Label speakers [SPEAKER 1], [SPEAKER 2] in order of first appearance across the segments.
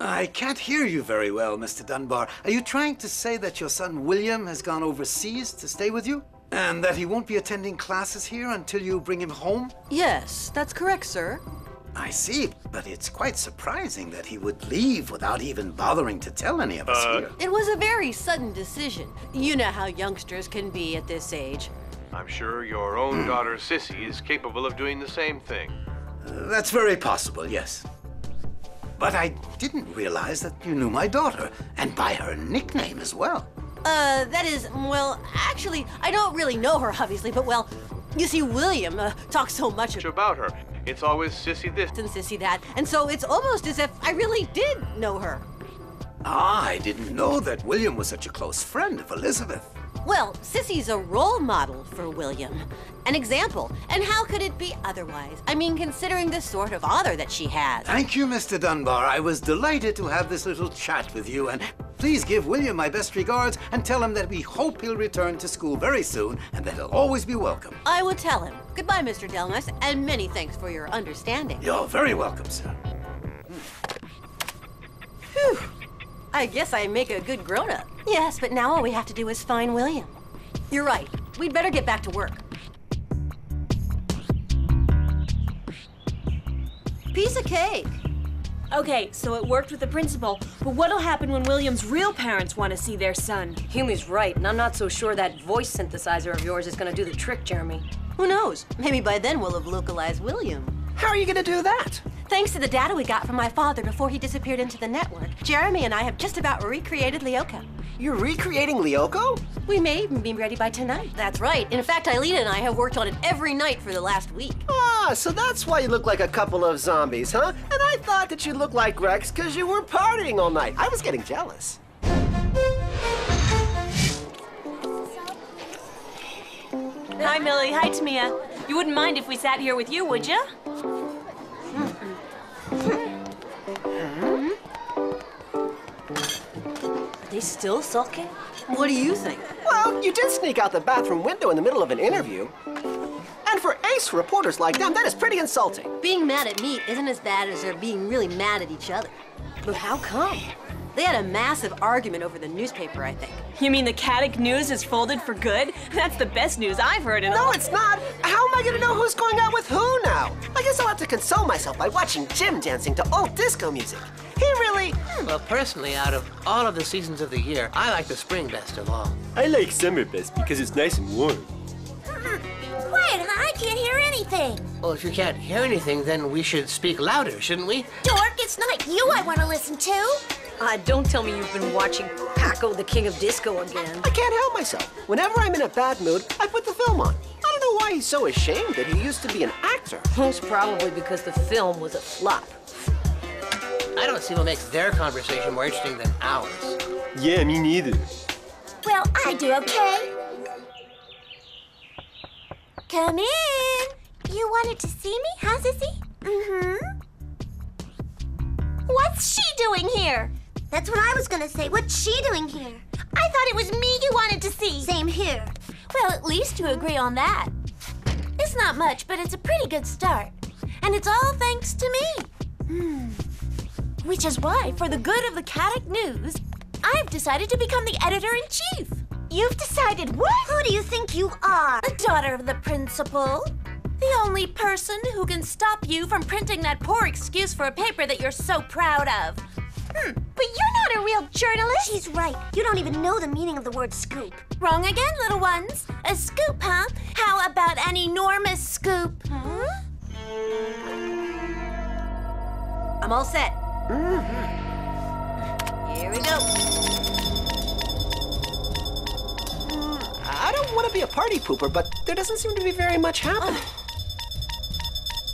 [SPEAKER 1] I can't hear you very well, Mr. Dunbar. Are you trying to say that your son William has gone overseas to stay with you? And that he won't be attending classes here until you bring him home?
[SPEAKER 2] Yes, that's correct, sir.
[SPEAKER 1] I see, but it's quite surprising that he would leave without even bothering to tell any of us here.
[SPEAKER 2] It was a very sudden decision. You know how youngsters can be at this age.
[SPEAKER 3] I'm sure your own daughter, Sissy, is capable of doing the same thing.
[SPEAKER 1] That's very possible, yes. But I didn't realize that you knew my daughter, and by her nickname as well.
[SPEAKER 2] That is, well, actually, I don't really know her, obviously, but, well, you see, William talks so much
[SPEAKER 3] About her. It's always Sissy this
[SPEAKER 2] and Sissy that, and so it's almost as if I really did know her.
[SPEAKER 1] Ah, I didn't know that William was such a close friend of Elizabeth.
[SPEAKER 2] Well, Sissy's a role model for William, an example, and how could it be otherwise? I mean, considering the sort of honor that she has.
[SPEAKER 1] Thank you, Mr. Dunbar. I was delighted to have this little chat with you, and please give William my best regards and tell him that we hope he'll return to school very soon and that he'll always be welcome.
[SPEAKER 2] I will tell him. Goodbye, Mr. Delmas, and many thanks for your understanding.
[SPEAKER 1] You're very welcome, sir.
[SPEAKER 2] Phew. I guess I make a good grown-up. Yes, but now all we have to do is find William. You're right. We'd better get back to work. Piece of cake.
[SPEAKER 4] Okay, so it worked with the principal, but what'll happen when William's real parents want to see their son?
[SPEAKER 5] Huey's right, and I'm not so sure that voice synthesizer of yours is gonna do the trick, Jeremy.
[SPEAKER 2] Who knows? Maybe by then we'll have localized William.
[SPEAKER 6] How are you gonna do that?
[SPEAKER 2] Thanks to the data we got from my father before he disappeared into the network, Jeremy and I have just about recreated Lyoko.
[SPEAKER 6] You're recreating Lyoko?
[SPEAKER 2] We may even be ready by tonight. That's right. In fact, Eileen and I have worked on it every night for the last week.
[SPEAKER 6] Ah, so that's why you look like a couple of zombies, huh? And I thought that you looked like Rex because you were partying all night. I was getting jealous.
[SPEAKER 4] Hi, Millie. Hi, Tamia. You wouldn't mind if we sat here with you, would you?
[SPEAKER 5] Are they still sulking?
[SPEAKER 2] What do you think?
[SPEAKER 6] Well, you did sneak out the bathroom window in the middle of an interview. And for ace reporters like them, that is pretty insulting.
[SPEAKER 2] Being mad at me isn't as bad as they're being really mad at each other.
[SPEAKER 5] But how come?
[SPEAKER 2] They had a massive argument over the newspaper, I think.
[SPEAKER 4] You mean the Caddick News is folded for good? That's the best news I've heard in
[SPEAKER 6] No, it's not. How am I gonna know who's going out with who now? I guess I'll have to console myself by watching Jim dancing to old disco music. He really...
[SPEAKER 7] Well, personally, out of all of the seasons of the year, I like the spring best of all.
[SPEAKER 8] I like summer best because it's nice and warm.
[SPEAKER 9] Quiet, I can't hear anything.
[SPEAKER 7] Well, if you can't hear anything, then we should speak louder, shouldn't we?
[SPEAKER 9] Dork, it's not you I want to listen to.
[SPEAKER 5] Don't tell me you've been watching Paco, the King of Disco again.
[SPEAKER 6] I can't help myself. Whenever I'm in a bad mood, I put the film on. I don't know why he's so ashamed that he used to be an actor.
[SPEAKER 5] Most probably because the film was a flop.
[SPEAKER 7] I don't see what makes their conversation more interesting than ours.
[SPEAKER 8] Yeah, me neither.
[SPEAKER 9] Well, I do okay. Come in. You wanted to see me, huh, Sissy? Mm-hmm. What's she doing here? That's what I was gonna say. What's she doing here? I thought it was me you wanted to see. Same here. Well, at least you agree on that. It's not much, but it's a pretty good start. And it's all thanks to me. Which is why, for the good of the Caddick News, I've decided to become the editor-in-chief. You've decided what? Who do you think you are? The daughter of the principal. The only person who can stop you from printing that poor excuse for a paper that you're so proud of. But you're not a real journalist. She's right. You don't even know the meaning of the word scoop. Wrong again, little ones. A scoop, huh? How about an enormous scoop? Huh?
[SPEAKER 2] I'm all set. Here we go.
[SPEAKER 6] I don't want to be a party pooper, but there doesn't seem to be very much happening.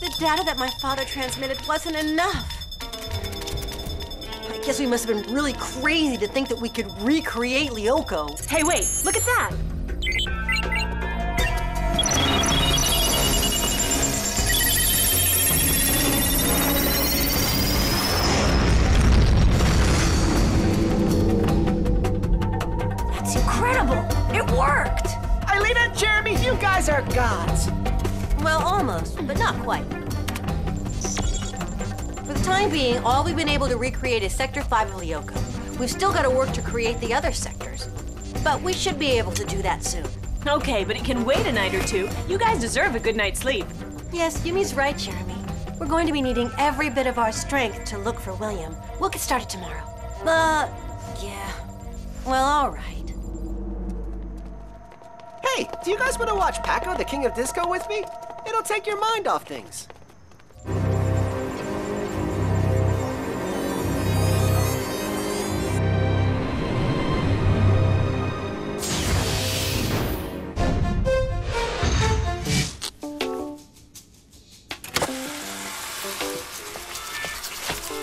[SPEAKER 2] The data that my father transmitted wasn't enough. I guess we must have been really crazy to think that we could recreate Lyoko.
[SPEAKER 4] Hey, wait, look at that.
[SPEAKER 2] That's incredible. It worked.
[SPEAKER 6] Aelita, Jeremy, you guys are gods.
[SPEAKER 2] Well, almost, but not quite. For the time being, all we've been able to recreate is Sector 5 of Lyoko. We've still got to work to create the other sectors, but we should be able to do that soon.
[SPEAKER 4] Okay, but it can wait a night or two. You guys deserve a good night's sleep.
[SPEAKER 2] Yes, Yumi's right, Jeremy. We're going to be needing every bit of our strength to look for William. We'll get started tomorrow. But, yeah. Well, all right.
[SPEAKER 6] Hey, do you guys want to watch Paco, the King of Disco, with me? It'll take your mind off things.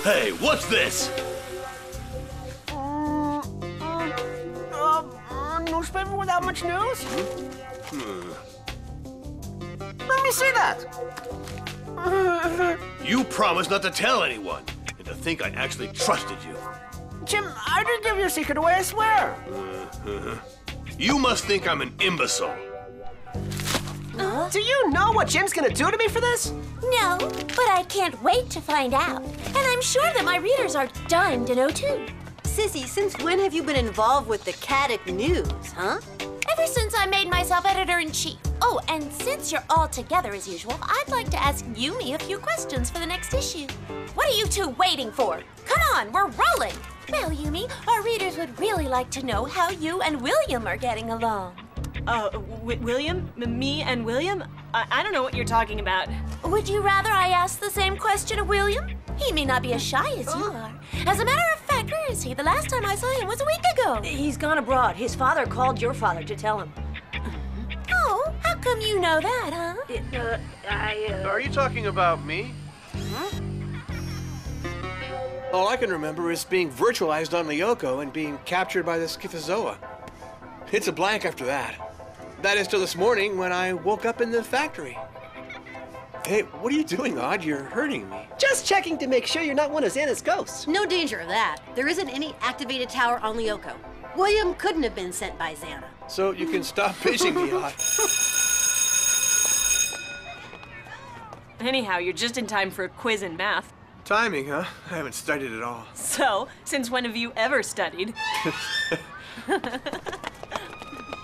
[SPEAKER 10] Hey, what's this?
[SPEAKER 6] Newspaper without much news? Let me see that.
[SPEAKER 10] You promised not to tell anyone, and to think I actually trusted you.
[SPEAKER 6] Jim, I didn't give your secret away, I swear.
[SPEAKER 10] You must think I'm an imbecile.
[SPEAKER 6] Do you know what Jim's gonna do to me for this?
[SPEAKER 9] No, but I can't wait to find out. And I'm sure that my readers are dying to know too.
[SPEAKER 2] Sissy, since when have you been involved with the Caddick News, huh?
[SPEAKER 9] Ever since I made myself editor-in-chief. Oh, and since you're all together as usual, I'd like to ask Yumi a few questions for the next issue. What are you two waiting for? Come on, we're rolling. Well, Yumi, our readers would really like to know how you and William are getting along.
[SPEAKER 4] William? Me and William? I don't know what you're talking about.
[SPEAKER 9] Would you rather I ask the same question of William? He may not be as shy as you are. As a matter of fact, where is he? The last time I saw him was a week ago.
[SPEAKER 5] He's gone abroad. His father called your father to tell him.
[SPEAKER 9] Oh, how come you know that, huh?
[SPEAKER 3] Are you talking about me?
[SPEAKER 11] All I can remember is being virtualized on Lyoko and being captured by the schizozoa. It's a blank after that. That is till this morning when I woke up in the factory. Hey, what are you doing, Odd? You're hurting me.
[SPEAKER 6] Just checking to make sure you're not one of Xana's ghosts.
[SPEAKER 2] No danger of that. There isn't any activated tower on Lyoko. William couldn't have been sent by Xana.
[SPEAKER 11] So you can stop pitching me, Odd.
[SPEAKER 4] Anyhow, you're just in time for a quiz in math.
[SPEAKER 11] Timing, huh? I haven't studied at all.
[SPEAKER 4] So, since when have you ever studied?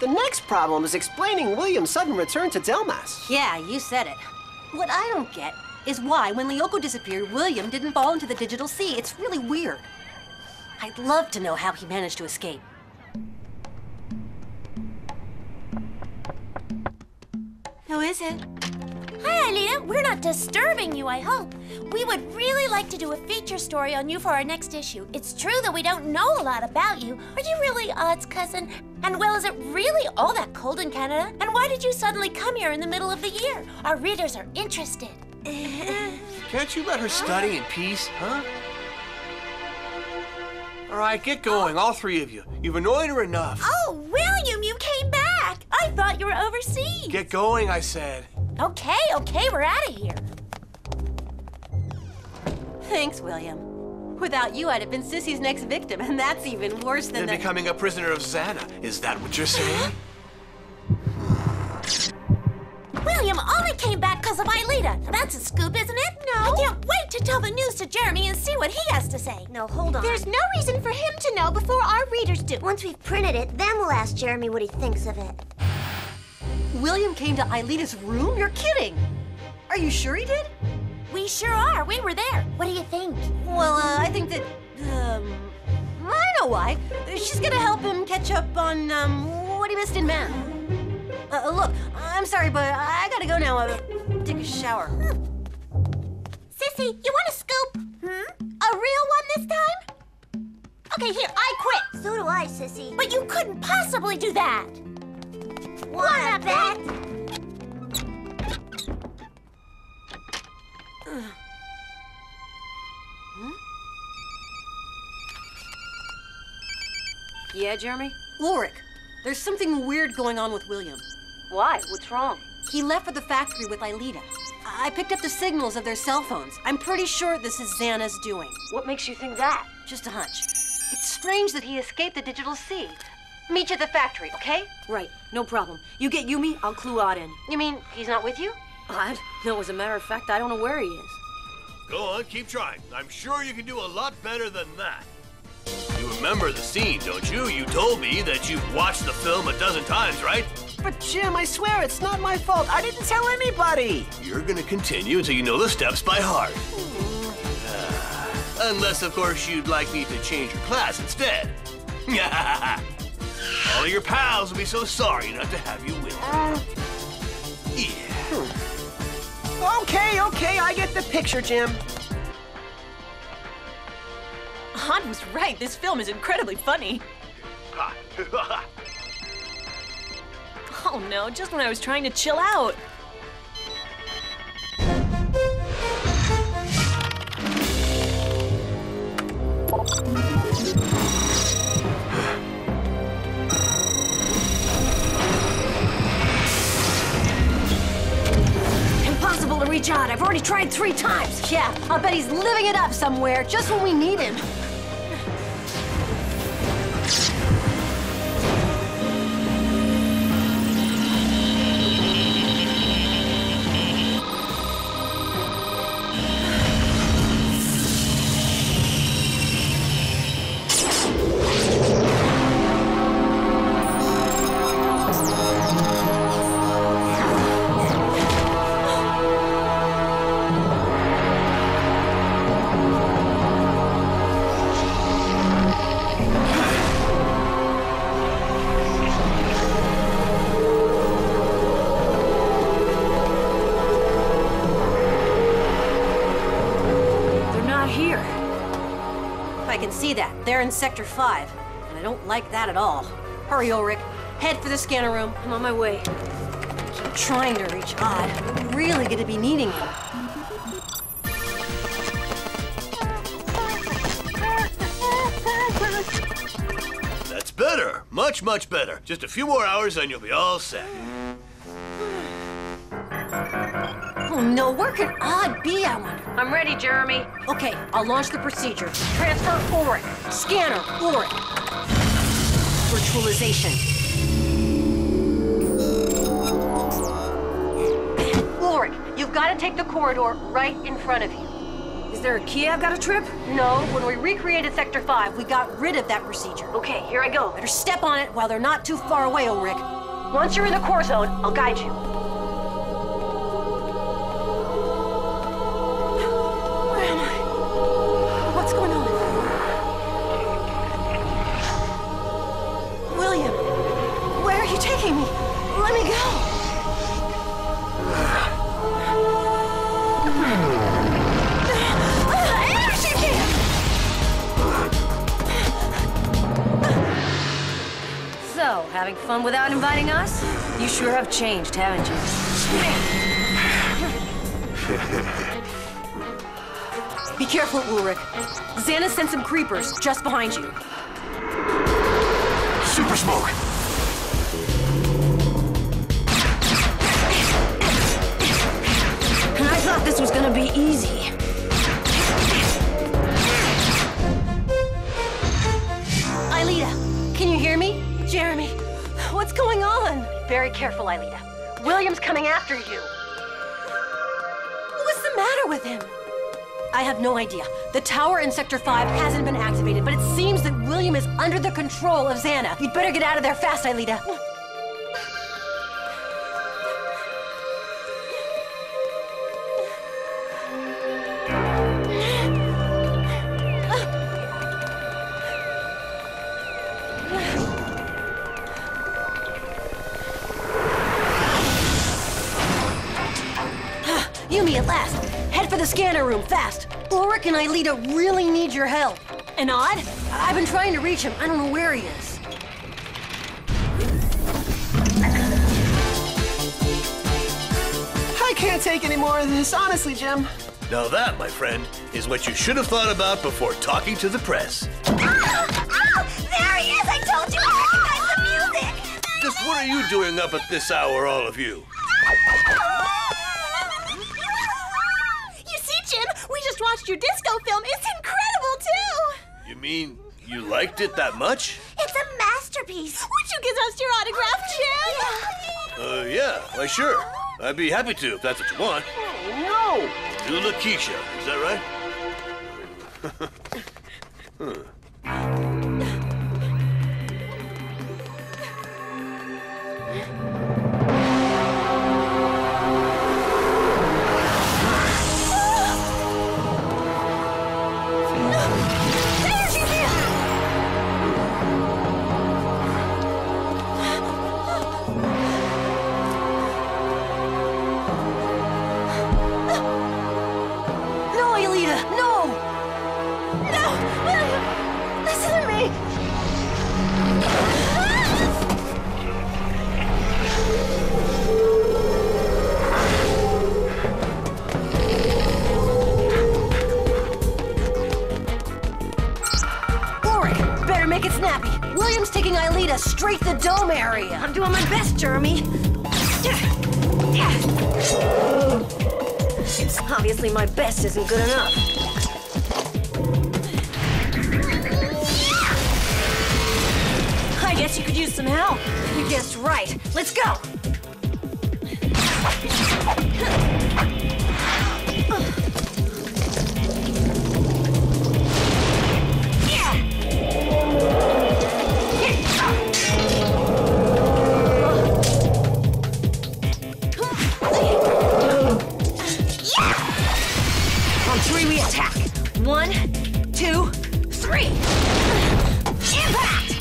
[SPEAKER 6] The next problem is explaining William's sudden return to Delmas.
[SPEAKER 2] Yeah, you said it. What I don't get is why, when Lyoko disappeared, William didn't fall into the digital sea. It's really weird. I'd love to know how he managed to escape. Who is it?
[SPEAKER 9] Hi, Aelita. We're not disturbing you, I hope. We would really like to do a feature story on you for our next issue. It's true that we don't know a lot about you. Are you really Odd's cousin? And well, is it really all that cold in Canada? And why did you suddenly come here in the middle of the year? Our readers are interested.
[SPEAKER 11] Can't you let her study in peace, huh? All right, get going, all three of you. You've annoyed her enough.
[SPEAKER 9] Oh, William, you came back. I thought you were overseas.
[SPEAKER 11] Get going, I said.
[SPEAKER 9] Okay, we're out of here.
[SPEAKER 2] Thanks, William. Without you, I'd have been Sissy's next victim, and that's even worse than
[SPEAKER 11] Then becoming a prisoner of Xana. Is that what you're saying?
[SPEAKER 9] William only came back because of Aelita. That's a scoop, isn't it? No. I can't wait to tell the news to Jeremy and see what he has to say.
[SPEAKER 5] No, hold on.
[SPEAKER 9] There's no reason for him to know before our readers do. Once we've printed it, then we'll ask Jeremy what he thinks of it.
[SPEAKER 2] William came to Aelita's room? You're kidding. Are you sure he did?
[SPEAKER 9] We sure are. We were there. What do you think?
[SPEAKER 2] Well, I think that I know why. She's gonna help him catch up on, what he missed in math. Look, I'm sorry, but I gotta go now. Take a shower.
[SPEAKER 9] Sissy, you want a scoop? A real one this time? Okay, here, I quit. So do I, Sissy. But you couldn't possibly do that. Wanna bet?
[SPEAKER 5] Yeah, Jeremy?
[SPEAKER 2] Ulrich, there's something weird going on with William.
[SPEAKER 5] Why? What's wrong?
[SPEAKER 2] He left for the factory with Aelita. I picked up the signals of their cell phones. I'm pretty sure this is Xana's doing.
[SPEAKER 5] What makes you think that?
[SPEAKER 2] Just a hunch. It's strange that he escaped the digital sea. Meet you at the factory, okay?
[SPEAKER 5] Right, no problem. You get Yumi, I'll clue Odd in.
[SPEAKER 2] You mean he's not with you?
[SPEAKER 5] Odd? No, as a matter of fact, I don't know where he is.
[SPEAKER 10] Go on, keep trying. I'm sure you can do a lot better than that. You remember the scene, don't you? You told me that you've watched the film a dozen times, right?
[SPEAKER 6] But Jim, I swear it's not my fault. I didn't tell anybody.
[SPEAKER 10] You're gonna continue until you know the steps by heart. Unless, of course, you'd like me to change your class instead. All of your pals will be so sorry not to have you with them. Yeah.
[SPEAKER 6] Okay, I get the picture, Jim.
[SPEAKER 4] Odd was right. This film is incredibly funny. Oh no, just when I was trying to chill out.
[SPEAKER 5] Impossible to reach Odd. I've already tried 3 times.
[SPEAKER 2] Yeah, I'll bet he's living it up somewhere just when we need him. They're in Sector 5, and I don't like that at all. Hurry, Ulrich. Head for the scanner room.
[SPEAKER 5] I'm on my way.
[SPEAKER 2] Keep trying to reach Odd. We're really gonna be needing him.
[SPEAKER 10] That's better. Much, much better. Just a few more hours and you'll be all set.
[SPEAKER 2] Oh no, where could Odd be, I wonder?
[SPEAKER 5] I'm ready, Jeremy.
[SPEAKER 2] Okay, I'll launch the procedure. Transfer Ulrich. Scanner Ulrich. Virtualization. Ulrich, you've got to take the corridor right in front of you.
[SPEAKER 5] Is there a key I've got to trip?
[SPEAKER 2] No, when we recreated Sector 5, we got rid of that procedure.
[SPEAKER 5] Okay, here I go.
[SPEAKER 2] Better step on it while they're not too far away, Ulrich. Once you're in the core zone, I'll guide you.
[SPEAKER 5] Having fun without inviting us? You sure have changed, haven't you?
[SPEAKER 2] Be careful, Ulrich. Xana sent some creepers just behind you.
[SPEAKER 10] Super smoke!
[SPEAKER 5] And I thought this was gonna be easy.
[SPEAKER 2] Aelita, can you hear me? Jeremy, what's going on? Very careful, Aelita. William's coming after you. What's the matter with him? I have no idea. The tower in Sector 5 hasn't been activated, but it seems that William is under the control of Xana. You'd better get out of there fast, Aelita. Yumi, at last. Head for the scanner room, fast. Ulrich and Aelita really need your help.
[SPEAKER 4] And Odd?
[SPEAKER 2] I've been trying to reach him. I don't know where he is.
[SPEAKER 6] I can't take any more of this, honestly, Jim.
[SPEAKER 10] Now that, my friend, is what you should have thought about before talking to the press.
[SPEAKER 9] Oh, there he is! I told you I recognize the music!
[SPEAKER 10] Just what are you doing up at this hour, all of you?
[SPEAKER 9] You see, Jim? We just watched your disco film. It's incredible, too!
[SPEAKER 10] You mean you liked it that much?
[SPEAKER 9] It's a masterpiece. Would you give us your autograph, Jim?
[SPEAKER 10] Yeah, why sure. I'd be happy to if that's what you want.
[SPEAKER 6] No!
[SPEAKER 10] To Lakeisha, is that right?
[SPEAKER 2] No, Aelita, no!
[SPEAKER 9] No! William, listen to me!
[SPEAKER 2] Ulrich, better make it snappy. William's taking Aelita straight to the dome area.
[SPEAKER 5] I'm doing my best, Jeremy. Obviously, my best isn't good enough.
[SPEAKER 4] I guess you could use some help.
[SPEAKER 2] You guessed right. Let's go!
[SPEAKER 5] On three, we attack. 1, 2, 3. Impact!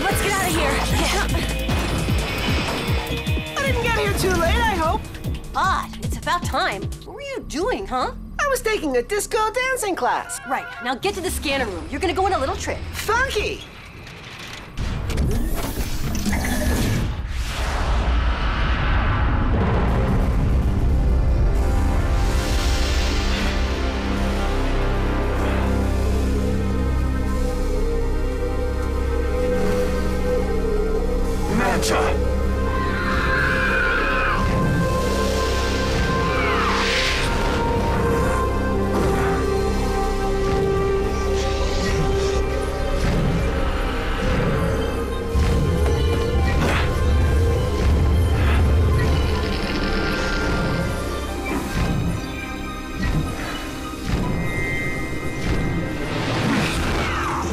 [SPEAKER 4] Let's get out of here.
[SPEAKER 6] I didn't get here too late, I hope.
[SPEAKER 2] Odd, it's about time. What were you doing, huh?
[SPEAKER 6] I was taking a disco dancing class.
[SPEAKER 2] Right, now get to the scanner room. You're gonna go on a little trip.
[SPEAKER 6] Funky!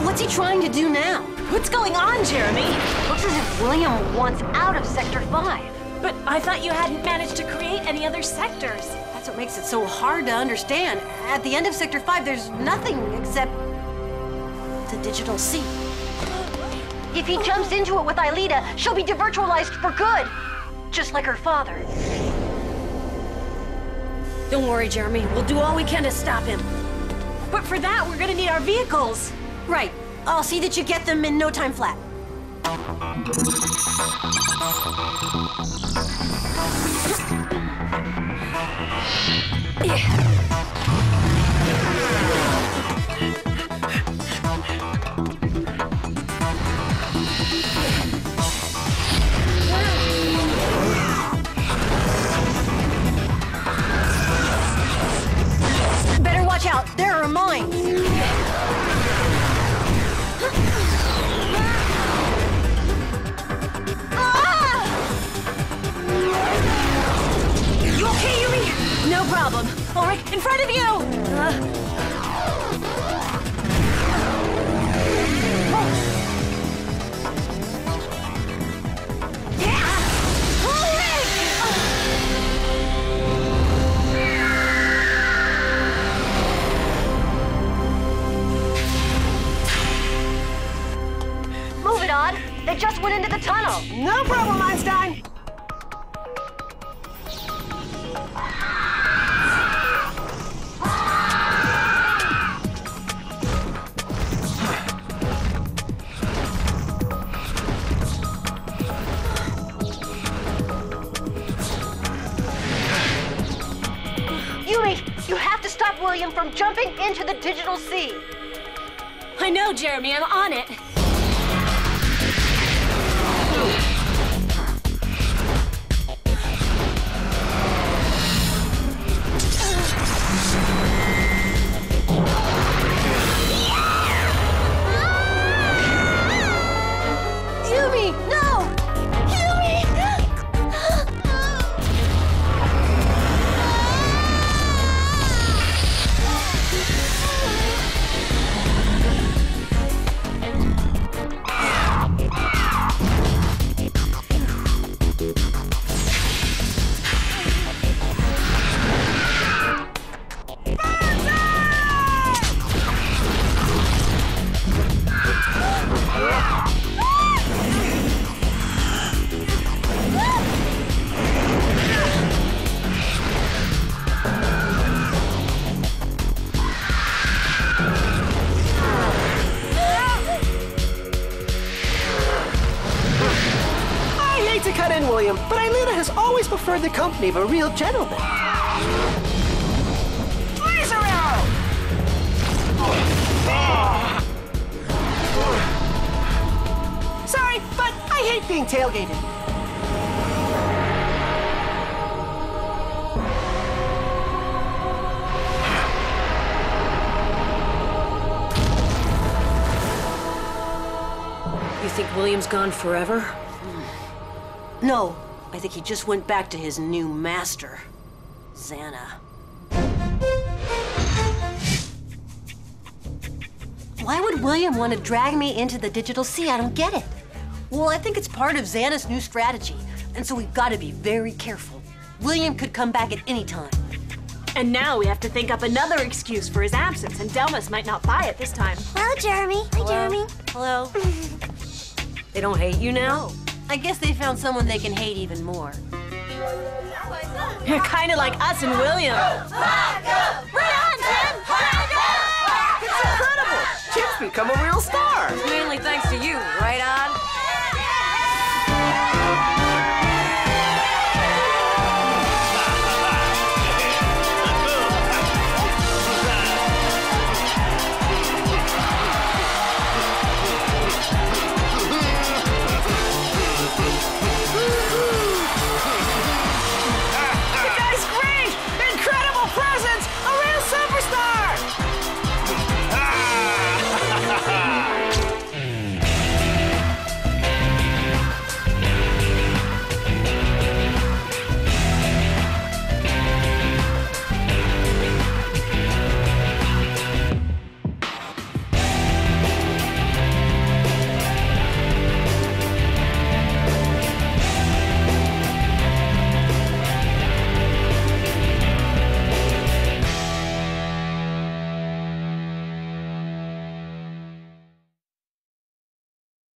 [SPEAKER 2] What's he trying to do now?
[SPEAKER 4] What's going on, Jeremy?
[SPEAKER 2] Looks as if William wants out of Sector 5.
[SPEAKER 4] But I thought you hadn't managed to create any other sectors.
[SPEAKER 2] That's what makes it so hard to understand. At the end of Sector 5, there's nothing except the digital sea. If he jumps into it with Aelita, she'll be devirtualized for good. Just like her father.
[SPEAKER 5] Don't worry, Jeremy. We'll do all we can to stop him.
[SPEAKER 4] But for that, we're gonna need our vehicles.
[SPEAKER 2] Right. I'll see that you get them in no time flat. Better watch out. There are mines.
[SPEAKER 4] You okay, Yumi? No problem. Ulrich, in front of you!
[SPEAKER 2] Move it, Odd. They just went into the tunnel.
[SPEAKER 6] No problem, Einstein.
[SPEAKER 2] Yumi, you have to stop William from jumping into the digital sea.
[SPEAKER 4] I know, Jeremy. I'm on it.
[SPEAKER 2] Yumi, no! Yumi!
[SPEAKER 6] William, but Aelita has always preferred the company of a real gentleman. Laser arrow! Sorry, but I hate being tailgated.
[SPEAKER 5] You think William's gone forever?
[SPEAKER 2] No, I think he just went back to his new master, Xana. Why would William want to drag me into the digital sea? I don't get it. Well, I think it's part of Xana's new strategy, and so we've got to be very careful. William could come back at any time.
[SPEAKER 4] And now we have to think up another excuse for his absence, and Delmas might not buy it this time.
[SPEAKER 9] Hello, Jeremy. Hi, Jeremy.
[SPEAKER 2] Hello.
[SPEAKER 5] They don't hate you now?
[SPEAKER 2] I guess they found someone they can hate even more.
[SPEAKER 4] You're kind of like us and William.
[SPEAKER 9] Right on, Jim!
[SPEAKER 6] It's incredible! Jim's become a real star!
[SPEAKER 5] Mainly thanks to you, right on?